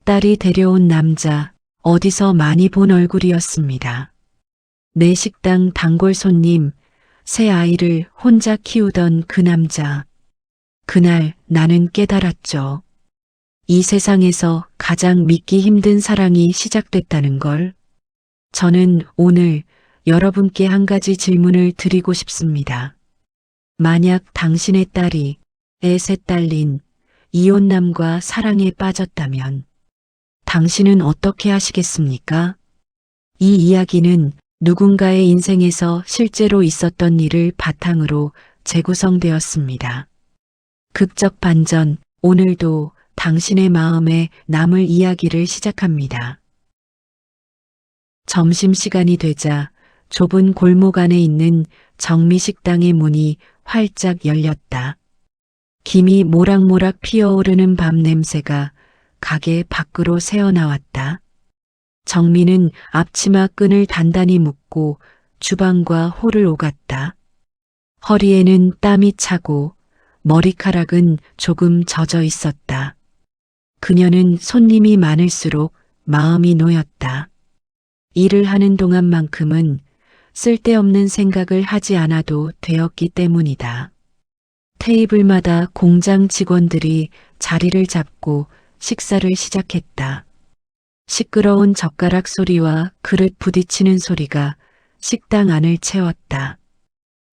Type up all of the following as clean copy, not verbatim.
딸이 데려온 남자, 어디서 많이 본 얼굴이었습니다. 내 식당 단골 손님, 새 아이를 혼자 키우던 그 남자. 그날 나는 깨달았죠. 이 세상에서 가장 믿기 힘든 사랑이 시작됐다는 걸. 저는 오늘 여러분께 한 가지 질문을 드리고 싶습니다. 만약 당신의 딸이 셋 딸린 이혼남과 사랑에 빠졌다면 당신은 어떻게 하시겠습니까? 이 이야기는 누군가의 인생에서 실제로 있었던 일을 바탕으로 재구성되었습니다. 극적 반전, 오늘도 당신의 마음에 남을 이야기를 시작합니다. 점심시간이 되자 좁은 골목 안에 있는 정미식당의 문이 활짝 열렸다. 김이 모락모락 피어오르는 밤 냄새가 가게 밖으로 새어나왔다. 정미는 앞치마 끈을 단단히 묶고 주방과 홀을 오갔다. 허리에는 땀이 차고 머리카락은 조금 젖어 있었다. 그녀는 손님이 많을수록 마음이 놓였다. 일을 하는 동안만큼은 쓸데없는 생각을 하지 않아도 되었기 때문이다. 테이블마다 공장 직원들이 자리를 잡고 식사를 시작했다. 시끄러운 젓가락 소리와 그릇 부딪히는 소리가 식당 안을 채웠다.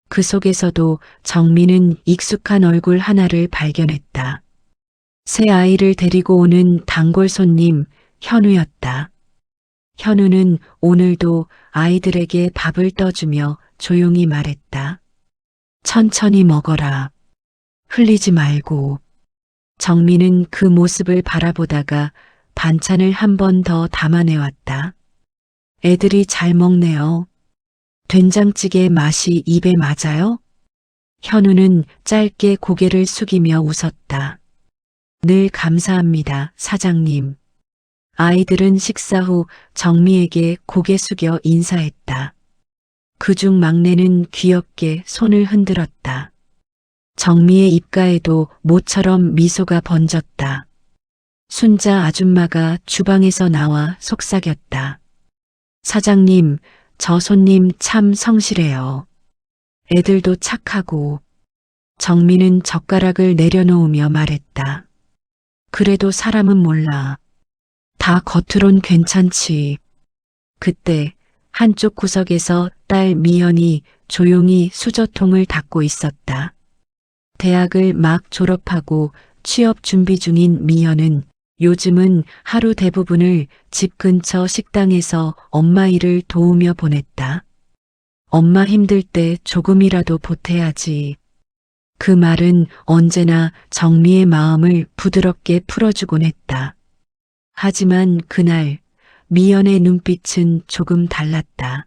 그 속에서도 정미는 익숙한 얼굴 하나를 발견했다. 새 아이를 데리고 오는 단골 손님 현우였다. 현우는 오늘도 아이들에게 밥을 떠주며 조용히 말했다. 천천히 먹어라. 흘리지 말고. 정미는 그 모습을 바라보다가 반찬을 한 번 더 담아내왔다. 애들이 잘 먹네요. 된장찌개 맛이 입에 맞아요? 현우는 짧게 고개를 숙이며 웃었다. 늘 감사합니다, 사장님. 아이들은 식사 후 정미에게 고개 숙여 인사했다. 그중 막내는 귀엽게 손을 흔들었다. 정미의 입가에도 모처럼 미소가 번졌다. 순자 아줌마가 주방에서 나와 속삭였다. 사장님, 저 손님 참 성실해요. 애들도 착하고. 정미는 젓가락을 내려놓으며 말했다. 그래도 사람은 몰라. 다 겉으론 괜찮지. 그때 한쪽 구석에서 딸 미연이 조용히 수저통을 닦고 있었다. 대학을 막 졸업하고 취업 준비 중인 미연은 요즘은 하루 대부분을 집 근처 식당에서 엄마 일을 도우며 보냈다. 엄마 힘들 때 조금이라도 보태야지. 그 말은 언제나 정미의 마음을 부드럽게 풀어주곤 했다. 하지만 그날 미연의 눈빛은 조금 달랐다.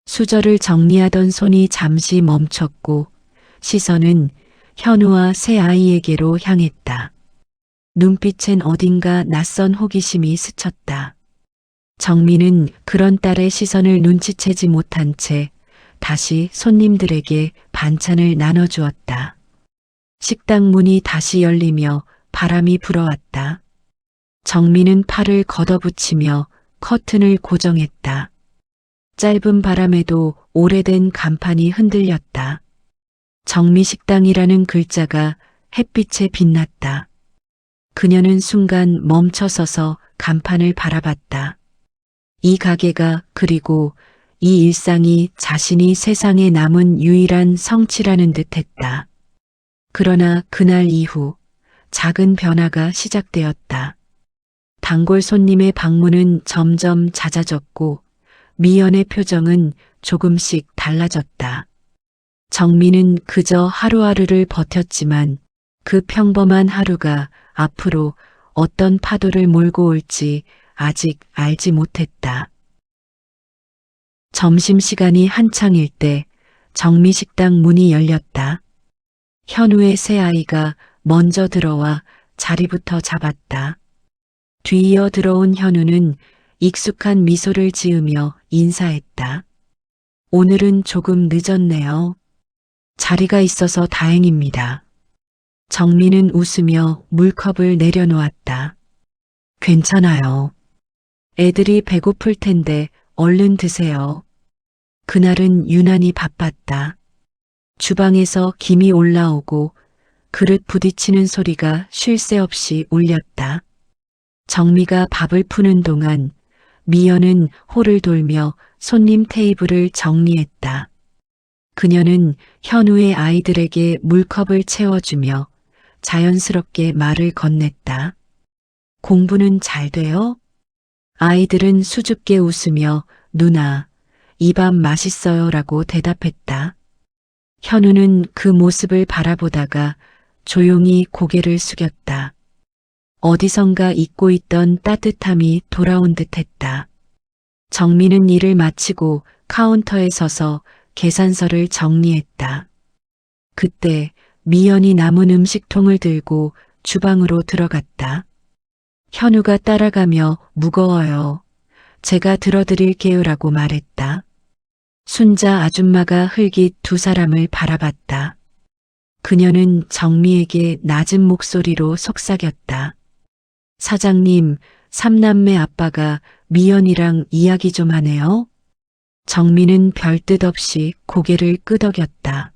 수저를 정리하던 손이 잠시 멈췄고 시선은 현우와 새 아이에게로 향했다. 눈빛엔 어딘가 낯선 호기심이 스쳤다. 정미는 그런 딸의 시선을 눈치채지 못한 채 다시 손님들에게 반찬을 나눠주었다. 식당 문이 다시 열리며 바람이 불어왔다. 정미는 팔을 걷어붙이며 커튼을 고정했다. 짧은 바람에도 오래된 간판이 흔들렸다. 정미식당이라는 글자가 햇빛에 빛났다. 그녀는 순간 멈춰서서 간판을 바라봤다. 이 가게가 그리고 이 일상이 자신이 세상에 남은 유일한 성취라는 듯 했다. 그러나 그날 이후 작은 변화가 시작되었다. 단골 손님의 방문은 점점 잦아졌고 미연의 표정은 조금씩 달라졌다. 정미는 그저 하루하루를 버텼지만 그 평범한 하루가 앞으로 어떤 파도를 몰고 올지 아직 알지 못했다. 점심시간이 한창일 때 정미식당 문이 열렸다. 현우의 새 아이가 먼저 들어와 자리부터 잡았다. 뒤이어 들어온 현우는 익숙한 미소를 지으며 인사했다. 오늘은 조금 늦었네요. 자리가 있어서 다행입니다. 정미는 웃으며 물컵을 내려놓았다. 괜찮아요. 애들이 배고플 텐데 얼른 드세요. 그날은 유난히 바빴다. 주방에서 김이 올라오고 그릇 부딪히는 소리가 쉴 새 없이 울렸다. 정미가 밥을 푸는 동안 미연은 홀을 돌며 손님 테이블을 정리했다. 그녀는 현우의 아이들에게 물컵을 채워주며 자연스럽게 말을 건넸다. 공부는 잘 돼요? 아이들은 수줍게 웃으며 누나, 이 밥 맛있어요 라고 대답했다. 현우는 그 모습을 바라보다가 조용히 고개를 숙였다. 어디선가 잊고 있던 따뜻함이 돌아온 듯 했다. 정민은 일을 마치고 카운터에 서서 계산서를 정리했다. 그때 미연이 남은 음식통을 들고 주방으로 들어갔다. 현우가 따라가며 무거워요. 제가 들어드릴게요 라고 말했다. 순자 아줌마가 흘깃 두 사람을 바라봤다. 그녀는 정미에게 낮은 목소리로 속삭였다. 사장님, 삼남매 아빠가 미연이랑 이야기 좀 하네요. 정미는 별뜻 없이 고개를 끄덕였다.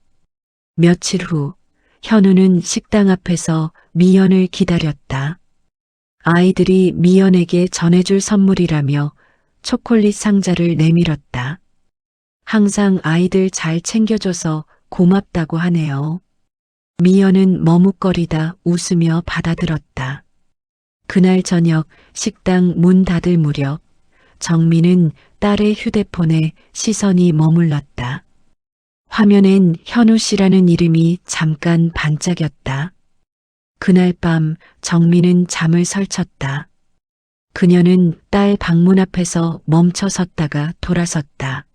며칠 후, 현우는 식당 앞에서 미연을 기다렸다. 아이들이 미연에게 전해줄 선물이라며 초콜릿 상자를 내밀었다. 항상 아이들 잘 챙겨줘서 고맙다고 하네요. 미연은 머뭇거리다 웃으며 받아들었다. 그날 저녁 식당 문 닫을 무렵 정민은 딸의 휴대폰에 시선이 머물렀다. 화면엔 현우 씨라는 이름이 잠깐 반짝였다. 그날 밤 정민은 잠을 설쳤다. 그녀는 딸 방문 앞에서 멈춰 섰다가 돌아섰다.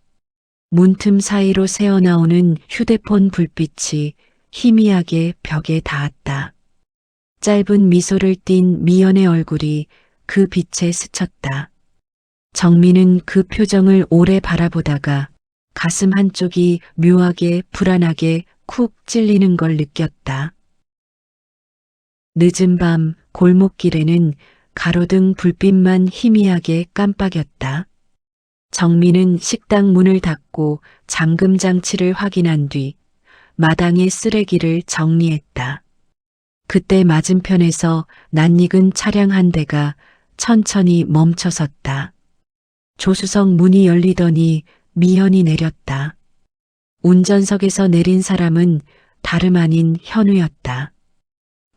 문틈 사이로 새어나오는 휴대폰 불빛이 희미하게 벽에 닿았다. 짧은 미소를 띤 미연의 얼굴이 그 빛에 스쳤다. 정민은 그 표정을 오래 바라보다가 가슴 한쪽이 묘하게 불안하게 쿡 찔리는 걸 느꼈다. 늦은 밤 골목길에는 가로등 불빛만 희미하게 깜빡였다. 정민은 식당 문을 닫고 잠금 장치를 확인한 뒤 마당의 쓰레기를 정리했다. 그때 맞은편에서 낯익은 차량 한 대가 천천히 멈춰섰다. 조수석 문이 열리더니 미연이 내렸다. 운전석에서 내린 사람은 다름 아닌 현우였다.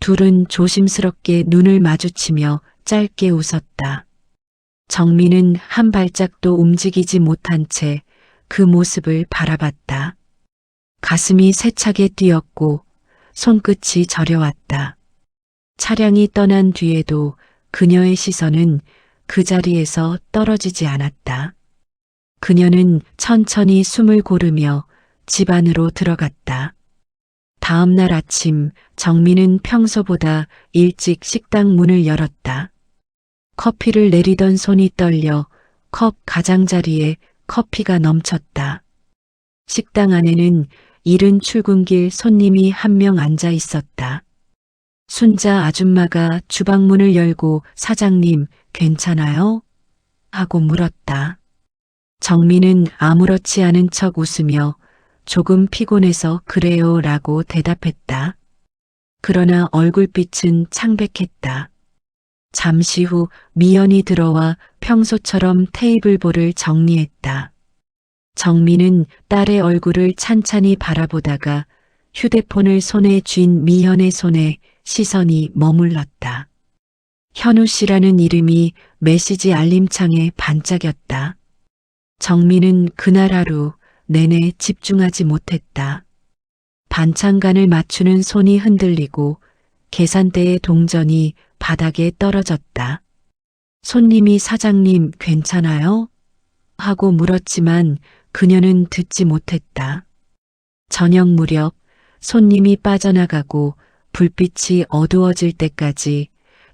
둘은 조심스럽게 눈을 마주치며 짧게 웃었다. 정민은 한 발짝도 움직이지 못한 채 그 모습을 바라봤다. 가슴이 세차게 뛰었고 손끝이 저려왔다. 차량이 떠난 뒤에도 그녀의 시선은 그 자리에서 떨어지지 않았다. 그녀는 천천히 숨을 고르며 집 안으로 들어갔다. 다음 날 아침 정민은 평소보다 일찍 식당 문을 열었다. 커피를 내리던 손이 떨려 컵 가장자리에 커피가 넘쳤다. 식당 안에는 이른 출근길 손님이 한 명 앉아 있었다. 순자 아줌마가 주방문을 열고 사장님 괜찮아요? 하고 물었다. 정민은 아무렇지 않은 척 웃으며 조금 피곤해서 그래요 라고 대답했다. 그러나 얼굴빛은 창백했다. 잠시 후 미연이 들어와 평소처럼 테이블볼을 정리했다. 정민은 딸의 얼굴을 찬찬히 바라보다가 휴대폰을 손에 쥔 미연의 손에 시선이 머물렀다. 현우 씨라는 이름이 메시지 알림창에 반짝였다. 정민은 그날 하루 내내 집중하지 못했다. 반찬간을 맞추는 손이 흔들리고 계산대의 동전이 바닥에 떨어졌다. 손님이 사장님 괜찮아요? 하고 물었지만 그녀는 듣지 못했다. 저녁 무렵 손님이 빠져나가고 불빛이 어두워질 때까지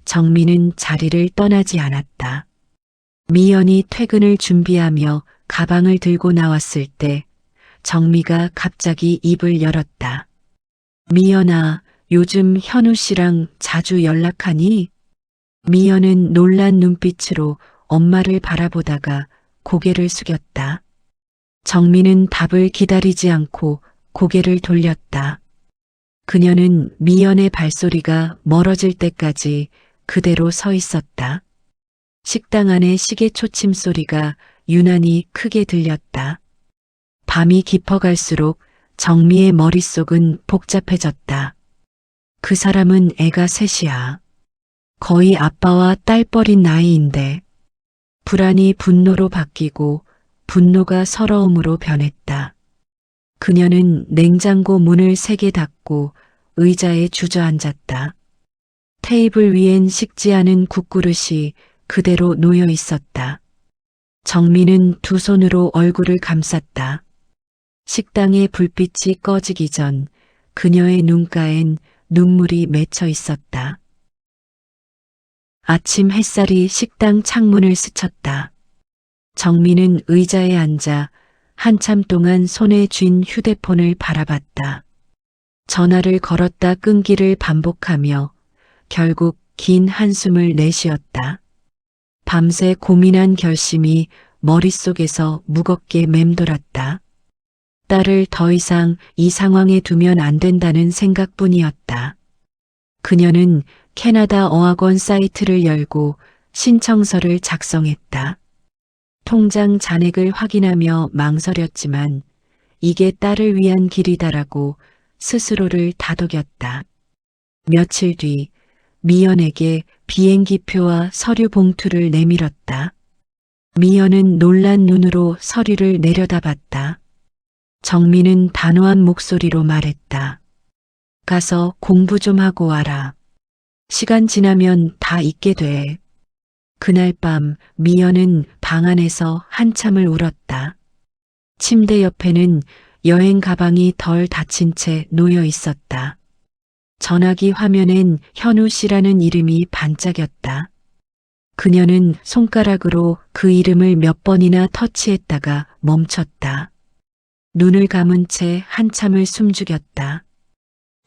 정민은 자리를 떠나지 않았다. 미연이 퇴근을 준비하며 가방을 들고 나왔을 때 정미가 갑자기 입을 열었다. 미연아, 요즘 현우 씨랑 자주 연락하니? 미연은 놀란 눈빛으로 엄마를 바라보다가 고개를 숙였다. 정민은 답을 기다리지 않고 고개를 돌렸다. 그녀는 미연의 발소리가 멀어질 때까지 그대로 서 있었다. 식당 안의 시계 초침 소리가 유난히 크게 들렸다. 밤이 깊어갈수록 정미의 머릿속은 복잡해졌다. 그 사람은 애가 셋이야. 거의 아빠와 딸뻘인 나이인데 불안이 분노로 바뀌고 분노가 서러움으로 변했다. 그녀는 냉장고 문을 세게 닫고 의자에 주저앉았다. 테이블 위엔 식지 않은 국그릇이 그대로 놓여 있었다. 정민은 두 손으로 얼굴을 감쌌다. 식당의 불빛이 꺼지기 전 그녀의 눈가엔 눈물이 맺혀 있었다. 아침 햇살이 식당 창문을 스쳤다. 정민은 의자에 앉아 한참 동안 손에 쥔 휴대폰을 바라봤다. 전화를 걸었다 끊기를 반복하며 결국 긴 한숨을 내쉬었다. 밤새 고민한 결심이 머릿속에서 무겁게 맴돌았다. 딸을 더 이상 이 상황에 두면 안 된다는 생각뿐이었다. 그녀는 캐나다 어학원 사이트를 열고 신청서를 작성했다. 통장 잔액을 확인하며 망설였지만 이게 딸을 위한 길이다라고 스스로를 다독였다. 며칠 뒤 미연에게 비행기표와 서류 봉투를 내밀었다. 미연은 놀란 눈으로 서류를 내려다봤다. 정민은 단호한 목소리로 말했다. 가서 공부 좀 하고 와라. 시간 지나면 다 잊게 돼. 그날 밤 미연은 방 안에서 한참을 울었다. 침대 옆에는 여행 가방이 덜 닫힌 채 놓여 있었다. 전화기 화면엔 현우 씨라는 이름이 반짝였다. 그녀는 손가락으로 그 이름을 몇 번이나 터치했다가 멈췄다. 눈을 감은 채 한참을 숨죽였다.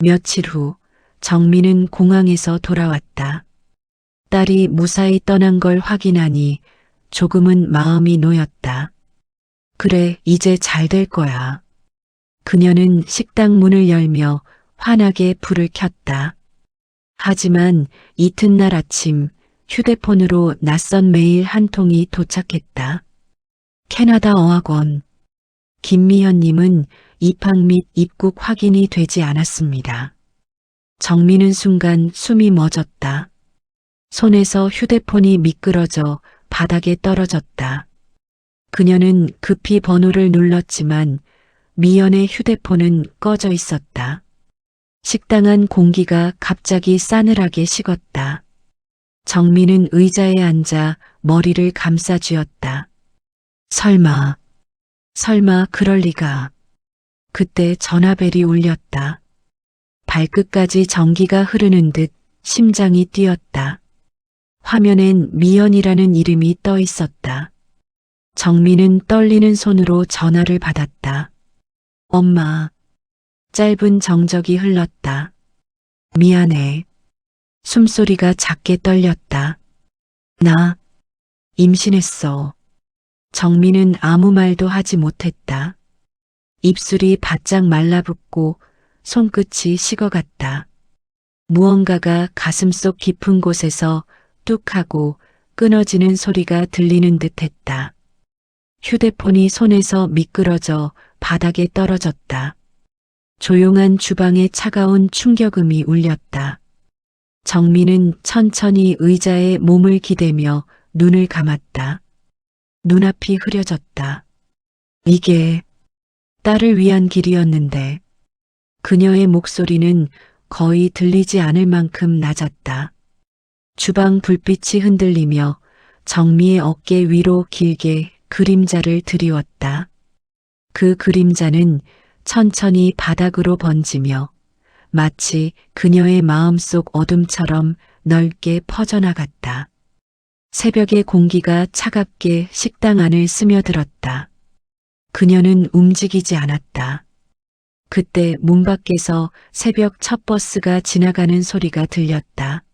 며칠 후 정민은 공항에서 돌아왔다. 딸이 무사히 떠난 걸 확인하니 조금은 마음이 놓였다. 그래, 이제 잘 될 거야. 그녀는 식당 문을 열며 환하게 불을 켰다. 하지만 이튿날 아침 휴대폰으로 낯선 메일 한 통이 도착했다. 캐나다 어학원. 김미현님은 입학 및 입국 확인이 되지 않았습니다. 정민은 순간 숨이 멎었다. 손에서 휴대폰이 미끄러져 바닥에 떨어졌다. 그녀는 급히 번호를 눌렀지만 미연의 휴대폰은 꺼져 있었다. 식당 안 공기가 갑자기 싸늘하게 식었다. 정민은 의자에 앉아 머리를 감싸쥐었다. 설마 그럴 리가. 그때 전화벨이 울렸다. 발끝까지 전기가 흐르는 듯 심장이 뛰었다. 화면엔 미연이라는 이름이 떠 있었다. 정민은 떨리는 손으로 전화를 받았다. 엄마. 짧은 정적이 흘렀다. 미안해. 숨소리가 작게 떨렸다. 나 임신했어. 정민은 아무 말도 하지 못했다. 입술이 바짝 말라붙고 손끝이 식어갔다. 무언가가 가슴속 깊은 곳에서 뚝 하고 끊어지는 소리가 들리는 듯했다. 휴대폰이 손에서 미끄러져 바닥에 떨어졌다. 조용한 주방에 차가운 충격음이 울렸다. 정민은 천천히 의자에 몸을 기대며 눈을 감았다. 눈앞이 흐려졌다. 이게 딸을 위한 길이었는데 그녀의 목소리는 거의 들리지 않을 만큼 낮았다. 주방 불빛이 흔들리며 정미의 어깨 위로 길게 그림자를 드리웠다. 그 그림자는 천천히 바닥으로 번지며 마치 그녀의 마음속 어둠처럼 넓게 퍼져나갔다. 새벽의 공기가 차갑게 식당 안을 스며들었다. 그녀는 움직이지 않았다. 그때 문 밖에서 새벽 첫 버스가 지나가는 소리가 들렸다.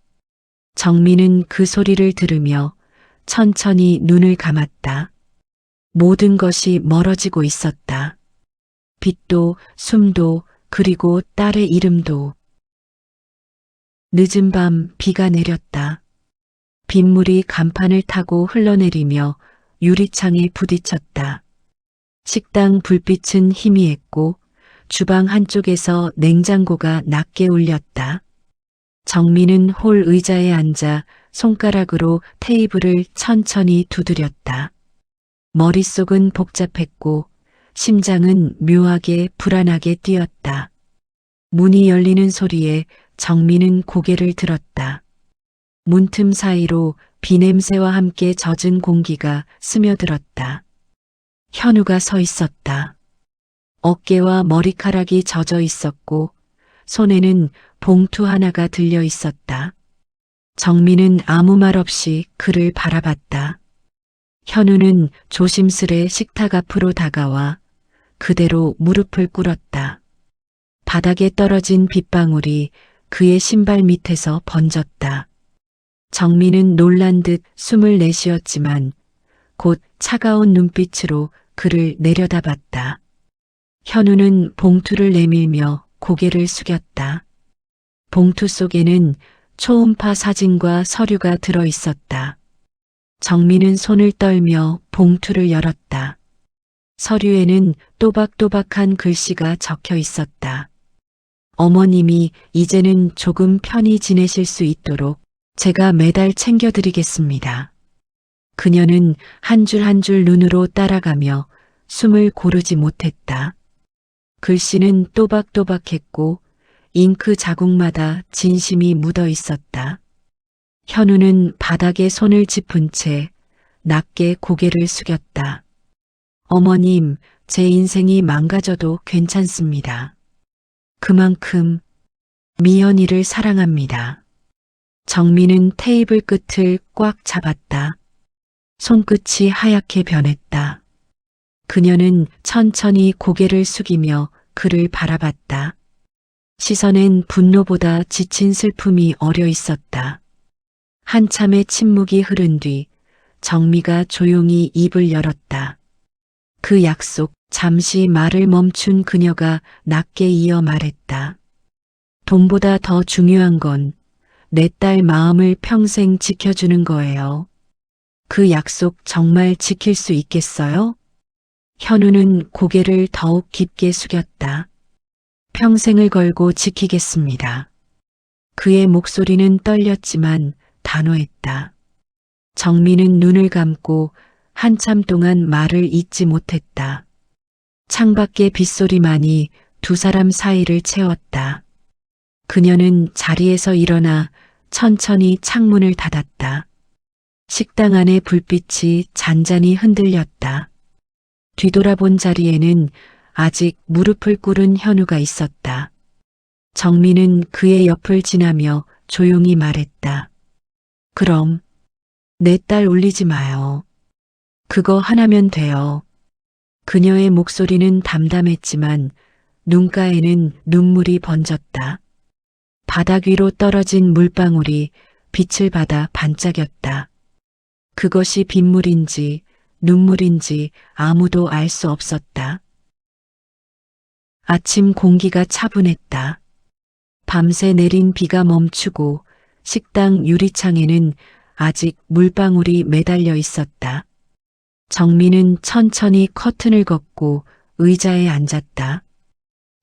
정민은 그 소리를 들으며 천천히 눈을 감았다. 모든 것이 멀어지고 있었다. 빛도, 숨도, 그리고 딸의 이름도. 늦은 밤 비가 내렸다. 빗물이 간판을 타고 흘러내리며 유리창에 부딪혔다. 식당 불빛은 희미했고 주방 한쪽에서 냉장고가 낮게 울렸다. 정민은 홀 의자에 앉아 손가락으로 테이블을 천천히 두드렸다. 머릿속은 복잡했고 심장은 묘하게 불안하게 뛰었다. 문이 열리는 소리에 정민은 고개를 들었다. 문틈 사이로 비냄새와 함께 젖은 공기가 스며들었다. 현우가 서 있었다. 어깨와 머리카락이 젖어 있었고 손에는 봉투 하나가 들려 있었다. 정민은 아무 말 없이 그를 바라봤다. 현우는 조심스레 식탁 앞으로 다가와 그대로 무릎을 꿇었다. 바닥에 떨어진 빗방울이 그의 신발 밑에서 번졌다. 정민은 놀란 듯 숨을 내쉬었지만 곧 차가운 눈빛으로 그를 내려다봤다. 현우는 봉투를 내밀며 고개를 숙였다. 봉투 속에는 초음파 사진과 서류가 들어 있었다. 정민은 손을 떨며 봉투를 열었다. 서류에는 또박또박한 글씨가 적혀 있었다. 어머님이 이제는 조금 편히 지내실 수 있도록 제가 매달 챙겨드리겠습니다. 그녀는 한 줄 한 줄 눈으로 따라가며 숨을 고르지 못했다. 글씨는 또박또박했고 잉크 자국마다 진심이 묻어 있었다. 현우는 바닥에 손을 짚은 채 낮게 고개를 숙였다. 어머님, 제 인생이 망가져도 괜찮습니다. 그만큼 미연이를 사랑합니다. 정민은 테이블 끝을 꽉 잡았다. 손끝이 하얗게 변했다. 그녀는 천천히 고개를 숙이며 그를 바라봤다. 시선엔 분노보다 지친 슬픔이 어려 있었다. 한참의 침묵이 흐른 뒤 정미가 조용히 입을 열었다. 그 약속, 잠시 말을 멈춘 그녀가 낮게 이어 말했다. 돈보다 더 중요한 건 내 딸 마음을 평생 지켜주는 거예요. 그 약속 정말 지킬 수 있겠어요? 현우는 고개를 더욱 깊게 숙였다. 평생을 걸고 지키겠습니다. 그의 목소리는 떨렸지만 단호했다. 정민은 눈을 감고 한참 동안 말을 잇지 못했다. 창밖의 빗소리만이 두 사람 사이를 채웠다. 그녀는 자리에서 일어나 천천히 창문을 닫았다. 식당 안의 불빛이 잔잔히 흔들렸다. 뒤돌아본 자리에는 아직 무릎을 꿇은 현우가 있었다. 정민은 그의 옆을 지나며 조용히 말했다. 그럼 내 딸 울리지 마요. 그거 하나면 돼요. 그녀의 목소리는 담담했지만 눈가에는 눈물이 번졌다. 바닥 위로 떨어진 물방울이 빛을 받아 반짝였다. 그것이 빗물인지 눈물인지 아무도 알 수 없었다. 아침 공기가 차분했다. 밤새 내린 비가 멈추고 식당 유리창에는 아직 물방울이 매달려 있었다. 정민은 천천히 커튼을 걷고 의자에 앉았다.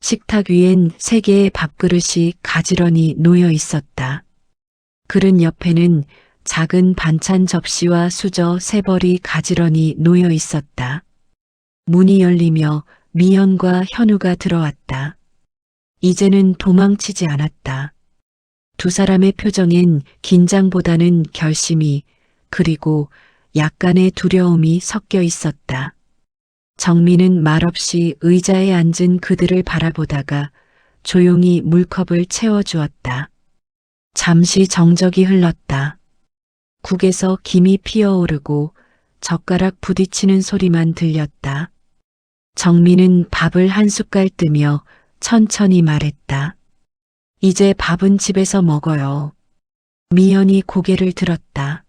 식탁 위엔 3개의 밥그릇이 가지런히 놓여 있었다. 그릇 옆에는 작은 반찬 접시와 수저 3벌이 가지런히 놓여 있었다. 문이 열리며 미연과 현우가 들어왔다. 이제는 도망치지 않았다. 두 사람의 표정엔 긴장보다는 결심이 그리고 약간의 두려움이 섞여 있었다. 정민은 말없이 의자에 앉은 그들을 바라보다가 조용히 물컵을 채워주었다. 잠시 정적이 흘렀다. 국에서 김이 피어오르고 젓가락 부딪히는 소리만 들렸다. 정민은 밥을 한 숟갈 뜨며 천천히 말했다. 이제 밥은 집에서 먹어요. 미연이 고개를 들었다.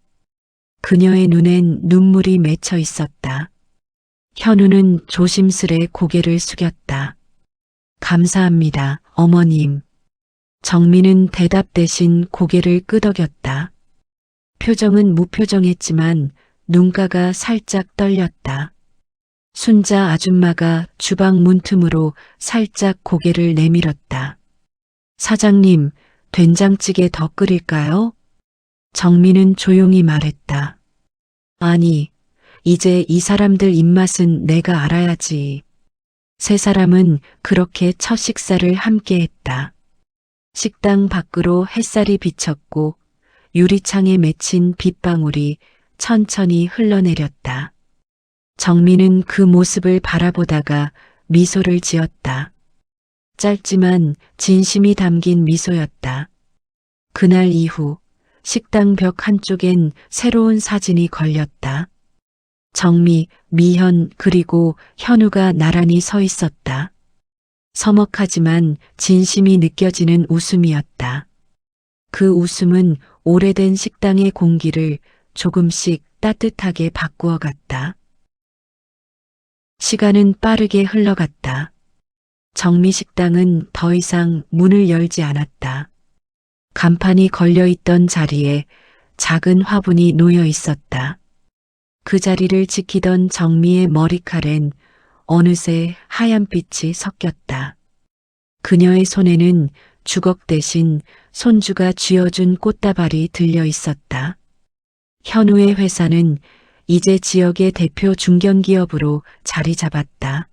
그녀의 눈엔 눈물이 맺혀 있었다. 현우는 조심스레 고개를 숙였다. 감사합니다, 어머님. 정민은 대답 대신 고개를 끄덕였다. 표정은 무표정했지만 눈가가 살짝 떨렸다. 순자 아줌마가 주방 문틈으로 살짝 고개를 내밀었다. 사장님, 된장찌개 더 끓일까요? 정민은 조용히 말했다. 아니, 이제 이 사람들 입맛은 내가 알아야지. 세 사람은 그렇게 첫 식사를 함께 했다. 식당 밖으로 햇살이 비쳤고 유리창에 맺힌 빗방울이 천천히 흘러내렸다. 정민은 그 모습을 바라보다가 미소를 지었다. 짧지만 진심이 담긴 미소였다. 그날 이후 식당 벽 한쪽엔 새로운 사진이 걸렸다. 정미, 미현 그리고 현우가 나란히 서 있었다. 서먹하지만 진심이 느껴지는 웃음이었다. 그 웃음은 오래된 식당의 공기를 조금씩 따뜻하게 바꾸어 갔다. 시간은 빠르게 흘러갔다. 정미 식당은 더 이상 문을 열지 않았다. 간판이 걸려있던 자리에 작은 화분이 놓여 있었다. 그 자리를 지키던 정미의 머리칼엔 어느새 하얀빛이 섞였다. 그녀의 손에는 주걱 대신 손주가 쥐어준 꽃다발이 들려 있었다. 현우의 회사는 이제 지역의 대표 중견기업으로 자리 잡았다.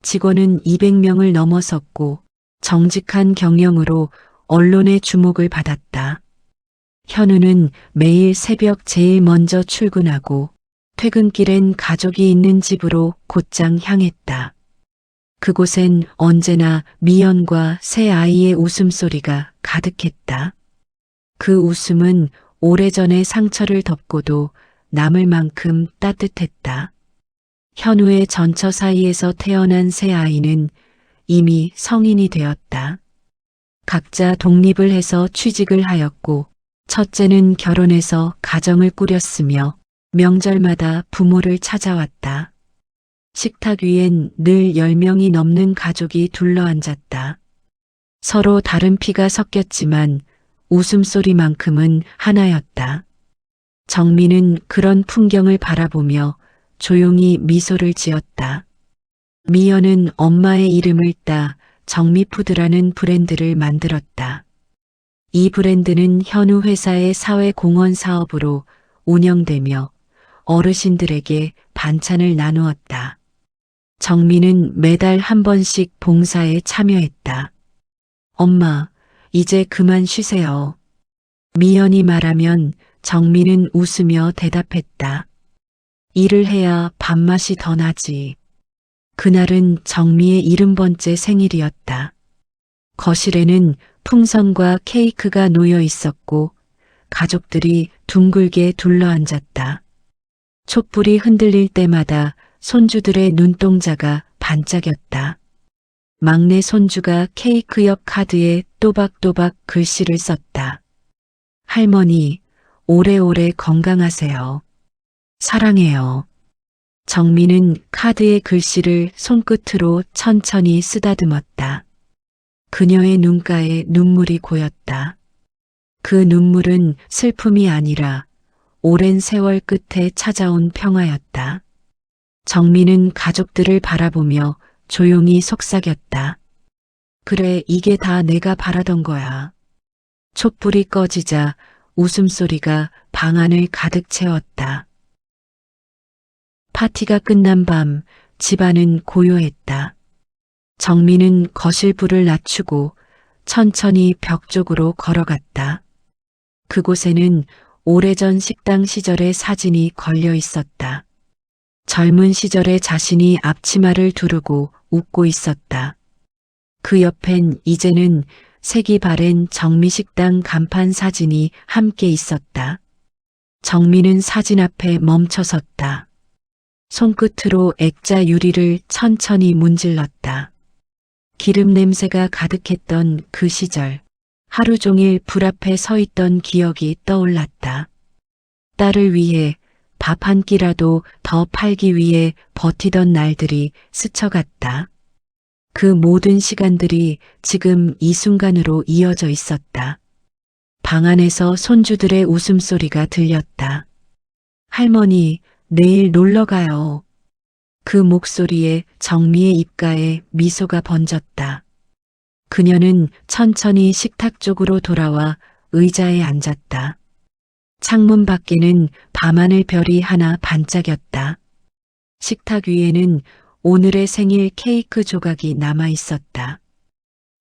직원은 200명을 넘어섰고 정직한 경영으로 언론의 주목을 받았다. 현우는 매일 새벽 제일 먼저 출근하고 퇴근길엔 가족이 있는 집으로 곧장 향했다. 그곳엔 언제나 미연과 새 아이의 웃음소리가 가득했다. 그 웃음은 오래전의 상처를 덮고도 남을 만큼 따뜻했다. 현우의 전처 사이에서 태어난 새 아이는 이미 성인이 되었다. 각자 독립을 해서 취직을 하였고 첫째는 결혼해서 가정을 꾸렸으며 명절마다 부모를 찾아왔다. 식탁 위엔 늘 10명이 넘는 가족이 둘러앉았다. 서로 다른 피가 섞였지만 웃음소리만큼은 하나였다. 정민은 그런 풍경을 바라보며 조용히 미소를 지었다. 미연은 엄마의 이름을 따 정미푸드라는 브랜드를 만들었다. 이 브랜드는 현우 회사의 사회공헌 사업으로 운영되며 어르신들에게 반찬을 나누었다. 정민은 매달 한 번씩 봉사에 참여했다. 엄마, 이제 그만 쉬세요. 미연이 말하면 정민은 웃으며 대답했다. 일을 해야 밥맛이 더 나지. 그날은 정미의 70번째 생일이었다. 거실에는 풍선과 케이크가 놓여 있었고 가족들이 둥글게 둘러앉았다. 촛불이 흔들릴 때마다 손주들의 눈동자가 반짝였다. 막내 손주가 케이크 옆 카드에 또박또박 글씨를 썼다. 할머니, 오래오래 건강하세요. 사랑해요. 정민은 카드의 글씨를 손끝으로 천천히 쓰다듬었다. 그녀의 눈가에 눈물이 고였다. 그 눈물은 슬픔이 아니라 오랜 세월 끝에 찾아온 평화였다. 정민은 가족들을 바라보며 조용히 속삭였다. 그래, 이게 다 내가 바라던 거야. 촛불이 꺼지자 웃음소리가 방 안을 가득 채웠다. 파티가 끝난 밤 집안은 고요했다. 정민은 거실 불을 낮추고 천천히 벽 쪽으로 걸어갔다. 그곳에는 오래전 식당 시절의 사진이 걸려 있었다. 젊은 시절의 자신이 앞치마를 두르고 웃고 있었다. 그 옆엔 이제는 색이 바랜 정미식당 간판 사진이 함께 있었다. 정민은 사진 앞에 멈춰섰다. 손끝으로 액자 유리를 천천히 문질렀다. 기름 냄새가 가득했던 그 시절, 하루 종일 불 앞에 서 있던 기억이 떠올랐다. 딸을 위해 밥 한 끼라도 더 팔기 위해 버티던 날들이 스쳐갔다. 그 모든 시간들이 지금 이 순간으로 이어져 있었다. 방 안에서 손주들의 웃음소리가 들렸다. 할머니, 내일 놀러 가요. 그 목소리에 정미의 입가에 미소가 번졌다. 그녀는 천천히 식탁 쪽으로 돌아와 의자에 앉았다. 창문 밖에는 밤하늘 별이 하나 반짝였다. 식탁 위에는 오늘의 생일 케이크 조각이 남아 있었다.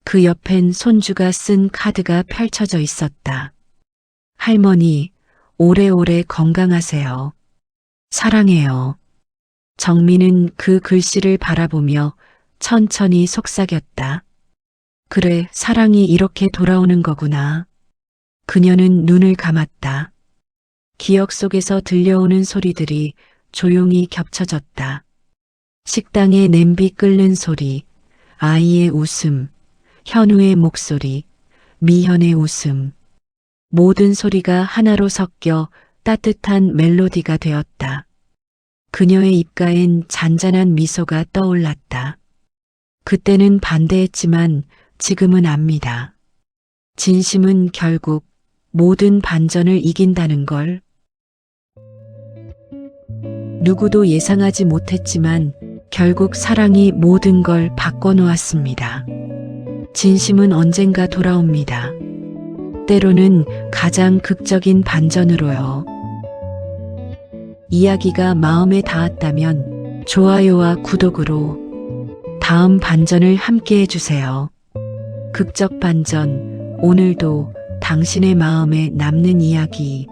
그 옆엔 손주가 쓴 카드가 펼쳐져 있었다. 할머니, 오래오래 건강하세요. 사랑해요. 정민은 그 글씨를 바라보며 천천히 속삭였다. 그래, 사랑이 이렇게 돌아오는 거구나. 그녀는 눈을 감았다. 기억 속에서 들려오는 소리들이 조용히 겹쳐졌다. 식당의 냄비 끓는 소리, 아이의 웃음, 현우의 목소리, 미현의 웃음. 모든 소리가 하나로 섞여 따뜻한 멜로디가 되었다. 그녀의 입가엔 잔잔한 미소가 떠올랐다. 그때는 반대했지만 지금은 압니다. 진심은 결국 모든 반전을 이긴다는 걸. 누구도 예상하지 못했지만 결국 사랑이 모든 걸 바꿔놓았습니다. 진심은 언젠가 돌아옵니다. 때로는 가장 극적인 반전으로요. 이야기가 마음에 닿았다면 좋아요와 구독으로 다음 반전을 함께 해주세요. 극적 반전, 오늘도 당신의 마음에 남는 이야기.